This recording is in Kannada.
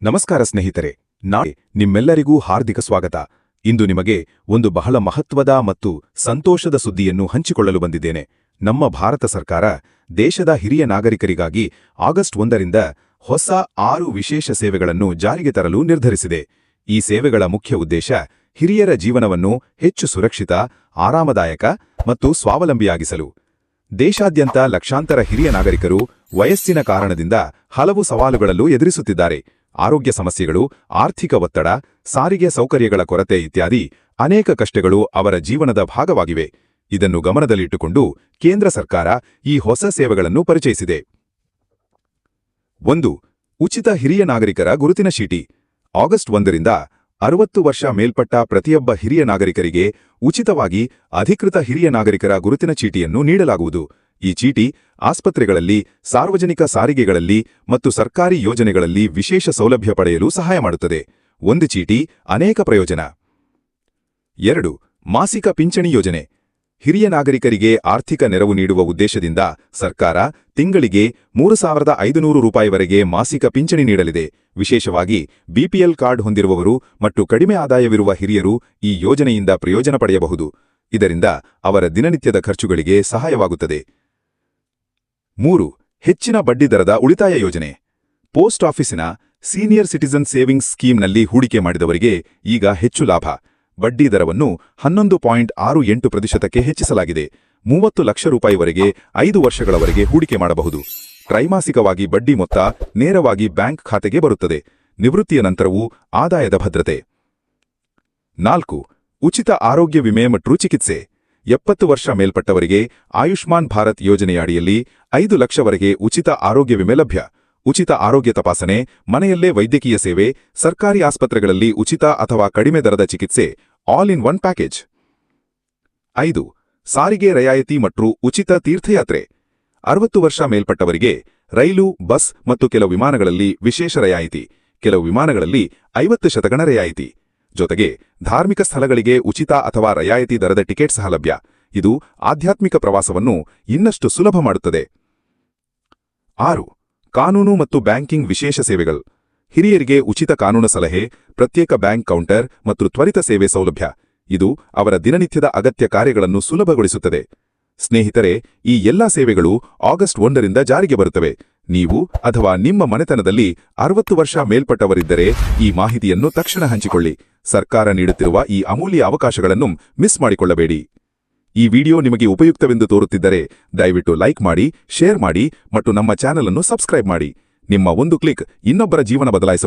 ನಮಸ್ಕಾರ ಸ್ನೇಹಿತರೆ, ನಿಮ್ಮೆಲ್ಲರಿಗೂ ಹಾರ್ದಿಕ ಸ್ವಾಗತ. ಇಂದು ನಿಮಗೆ ಒಂದು ಬಹಳ ಮಹತ್ವದ ಮತ್ತು ಸಂತೋಷದ ಸುದ್ದಿಯನ್ನು ಹಂಚಿಕೊಳ್ಳಲು ಬಂದಿದ್ದೇನೆ. ನಮ್ಮ ಭಾರತ ಸರ್ಕಾರ ದೇಶದ ಹಿರಿಯ ನಾಗರಿಕರಿಗಾಗಿ ಆಗಸ್ಟ್ 1ರಿಂದ ಹೊಸ 6 ವಿಶೇಷ ಸೇವೆಗಳನ್ನು ಜಾರಿಗೆ ತರಲು ನಿರ್ಧರಿಸಿದೆ. ಈ ಸೇವೆಗಳ ಮುಖ್ಯ ಉದ್ದೇಶ ಹಿರಿಯರ ಜೀವನವನ್ನು ಹೆಚ್ಚು ಸುರಕ್ಷಿತ, ಆರಾಮದಾಯಕ ಮತ್ತು ಸ್ವಾವಲಂಬಿಯಾಗಿಸಲು. ದೇಶಾದ್ಯಂತ ಲಕ್ಷಾಂತರ ಹಿರಿಯ ನಾಗರಿಕರು ವಯಸ್ಸಿನ ಕಾರಣದಿಂದ ಹಲವು ಸವಾಲುಗಳನ್ನು ಎದುರಿಸುತ್ತಿದ್ದಾರೆ. ಆರೋಗ್ಯ ಸಮಸ್ಯೆಗಳು, ಆರ್ಥಿಕ ಒತ್ತಡ, ಸಾರಿಗೆ ಸೌಕರ್ಯಗಳ ಕೊರತೆ ಇತ್ಯಾದಿ ಅನೇಕ ಕಷ್ಟಗಳು ಅವರ ಜೀವನದ ಭಾಗವಾಗಿವೆ. ಇದನ್ನು ಗಮನದಲ್ಲಿಟ್ಟುಕೊಂಡು ಕೇಂದ್ರ ಸರ್ಕಾರ ಈ ಹೊಸ ಸೇವೆಗಳನ್ನು ಪರಿಚಯಿಸಿದೆ. 1. ಉಚಿತ ಹಿರಿಯ ನಾಗರಿಕರ ಗುರುತಿನ ಚೀಟಿ. ಆಗಸ್ಟ್ 1ರಿಂದ 60 ವರ್ಷ ಮೇಲ್ಪಟ್ಟ ಪ್ರತಿಯೊಬ್ಬ ಹಿರಿಯ ನಾಗರಿಕರಿಗೆ ಉಚಿತವಾಗಿ ಅಧಿಕೃತ ಹಿರಿಯ ನಾಗರಿಕರ ಗುರುತಿನ ಚೀಟಿಯನ್ನು ನೀಡಲಾಗುವುದು. ಈ ಚೀಟಿ ಆಸ್ಪತ್ರೆಗಳಲ್ಲಿ, ಸಾರ್ವಜನಿಕ ಸಾರಿಗೆಗಳಲ್ಲಿ ಮತ್ತು ಸರ್ಕಾರಿ ಯೋಜನೆಗಳಲ್ಲಿ ವಿಶೇಷ ಸೌಲಭ್ಯ ಪಡೆಯಲು ಸಹಾಯ ಮಾಡುತ್ತದೆ. ಒಂದು ಚೀಟಿ, ಅನೇಕ ಪ್ರಯೋಜನ. 2. ಮಾಸಿಕ ಪಿಂಚಣಿ ಯೋಜನೆ. ಹಿರಿಯ ನಾಗರಿಕರಿಗೆ ಆರ್ಥಿಕ ನೆರವು ನೀಡುವ ಉದ್ದೇಶದಿಂದ ಸರ್ಕಾರ ತಿಂಗಳಿಗೆ 3,500 ರೂಪಾಯಿವರೆಗೆ ಮಾಸಿಕ ಪಿಂಚಣಿ ನೀಡಲಿದೆ. ವಿಶೇಷವಾಗಿ ಬಿಪಿಎಲ್ ಕಾರ್ಡ್ ಹೊಂದಿರುವವರು ಮತ್ತು ಕಡಿಮೆ ಆದಾಯವಿರುವ ಹಿರಿಯರು ಈ ಯೋಜನೆಯಿಂದ ಪ್ರಯೋಜನ ಪಡೆಯಬಹುದು. ಇದರಿಂದ ಅವರ ದಿನನಿತ್ಯದ ಖರ್ಚುಗಳಿಗೆ ಸಹಾಯವಾಗುತ್ತದೆ. 3. ಹೆಚ್ಚಿನ ಬಡ್ಡಿದರದ ಉಳಿತಾಯ ಯೋಜನೆ. ಪೋಸ್ಟ್ ಆಫೀಸಿನ ಸೀನಿಯರ್ ಸಿಟಿಜನ್ ಸೇವಿಂಗ್ಸ್ ಸ್ಕೀಮ್ನಲ್ಲಿ ಹೂಡಿಕೆ ಮಾಡಿದವರಿಗೆ ಈಗ ಹೆಚ್ಚು ಲಾಭ. ಬಡ್ಡಿ ದರವನ್ನು 11.68% ಹೆಚ್ಚಿಸಲಾಗಿದೆ. 30 ಲಕ್ಷ ರೂಪಾಯಿವರೆಗೆ 5 ವರ್ಷಗಳವರೆಗೆ ಹೂಡಿಕೆ ಮಾಡಬಹುದು. ತ್ರೈಮಾಸಿಕವಾಗಿ ಬಡ್ಡಿ ಮೊತ್ತ ನೇರವಾಗಿ ಬ್ಯಾಂಕ್ ಖಾತೆಗೆ ಬರುತ್ತದೆ. ನಿವೃತ್ತಿಯ ನಂತರವೂ ಆದಾಯದ ಭದ್ರತೆ. 4. ಉಚಿತ ಆರೋಗ್ಯ ವಿಮೆ ಮತ್ತು ಚಿಕಿತ್ಸೆ. 70 ವರ್ಷ ಮೇಲ್ಪಟ್ಟವರಿಗೆ ಆಯುಷ್ಮಾನ್ ಭಾರತ್ ಯೋಜನೆಯ ಅಡಿಯಲ್ಲಿ 5 ಲಕ್ಷವರೆಗೆ ಉಚಿತ ಆರೋಗ್ಯ ವಿಮೆ ಲಭ್ಯ. ಉಚಿತ ಆರೋಗ್ಯ ತಪಾಸಣೆ, ಮನೆಯಲ್ಲೇ ವೈದ್ಯಕೀಯ ಸೇವೆ, ಸರ್ಕಾರಿ ಆಸ್ಪತ್ರೆಗಳಲ್ಲಿ ಉಚಿತ ಅಥವಾ ಕಡಿಮೆ ದರದ ಚಿಕಿತ್ಸೆ, ಆಲ್ ಇನ್ ಒನ್ ಪ್ಯಾಕೇಜ್. 5. ಸಾರಿಗೆ ರಿಯಾಯಿತಿ ಮತ್ತು ಉಚಿತ ತೀರ್ಥಯಾತ್ರೆ. 60 ವರ್ಷ ಮೇಲ್ಪಟ್ಟವರಿಗೆ ರೈಲು, ಬಸ್ ಮತ್ತು ಕೆಲವು ವಿಮಾನಗಳಲ್ಲಿ ವಿಶೇಷ ರಿಯಾಯಿತಿ, ಕೆಲವು ವಿಮಾನಗಳಲ್ಲಿ 50% ರಿಯಾಯಿತಿ. ಜೊತೆಗೆ ಧಾರ್ಮಿಕ ಸ್ಥಳಗಳಿಗೆ ಉಚಿತ ಅಥವಾ ರಿಯಾಯಿತಿ ದರದ ಟಿಕೆಟ್ ಸಹ ಲಭ್ಯ. ಇದು ಆಧ್ಯಾತ್ಮಿಕ ಪ್ರವಾಸವನ್ನು ಇನ್ನಷ್ಟು ಸುಲಭ ಮಾಡುತ್ತದೆ. 6. ಕಾನೂನು ಮತ್ತು ಬ್ಯಾಂಕಿಂಗ್ ವಿಶೇಷ ಸೇವೆಗಳು. ಹಿರಿಯರಿಗೆ ಉಚಿತ ಕಾನೂನು ಸಲಹೆ, ಪ್ರತ್ಯೇಕ ಬ್ಯಾಂಕ್ ಕೌಂಟರ್ ಮತ್ತು ತ್ವರಿತ ಸೇವೆ ಸೌಲಭ್ಯ. ಇದು ಅವರ ದಿನನಿತ್ಯದ ಅಗತ್ಯ ಕಾರ್ಯಗಳನ್ನು ಸುಲಭಗೊಳಿಸುತ್ತದೆ. ಸ್ನೇಹಿತರೆ, ಈ ಎಲ್ಲಾ ಸೇವೆಗಳು ಆಗಸ್ಟ್ 1ರಿಂದ ಜಾರಿಗೆ ಬರುತ್ತವೆ. ನೀವು ಅಥವಾ ನಿಮ್ಮ ಮನೆತನದಲ್ಲಿ 60 ವರ್ಷ ಮೇಲ್ಪಟ್ಟವರಿದ್ದರೆ ಈ ಮಾಹಿತಿಯನ್ನು ತಕ್ಷಣ ಹಂಚಿಕೊಳ್ಳಿ. ಸರ್ಕಾರ ನೀಡುತ್ತಿರುವ ಈ ಅಮೂಲ್ಯ ಅವಕಾಶಗಳನ್ನು ಮಿಸ್ ಮಾಡಿಕೊಳ್ಳಬೇಡಿ. ಈ ವಿಡಿಯೋ ನಿಮಗೆ ಉಪಯುಕ್ತವೆಂದು ತೋರುತ್ತಿದ್ದರೆ ದಯವಿಟ್ಟು ಲೈಕ್ ಮಾಡಿ, ಶೇರ್ ಮಾಡಿ ಮತ್ತು ನಮ್ಮ ಚಾನೆಲ್ ಅನ್ನು ಸಬ್ಸ್ಕ್ರೈಬ್ ಮಾಡಿ. ನಿಮ್ಮ ಒಂದು ಕ್ಲಿಕ್ ಇನ್ನೊಬ್ಬರ ಜೀವನ ಬದಲಾಯಿಸಬಹುದು.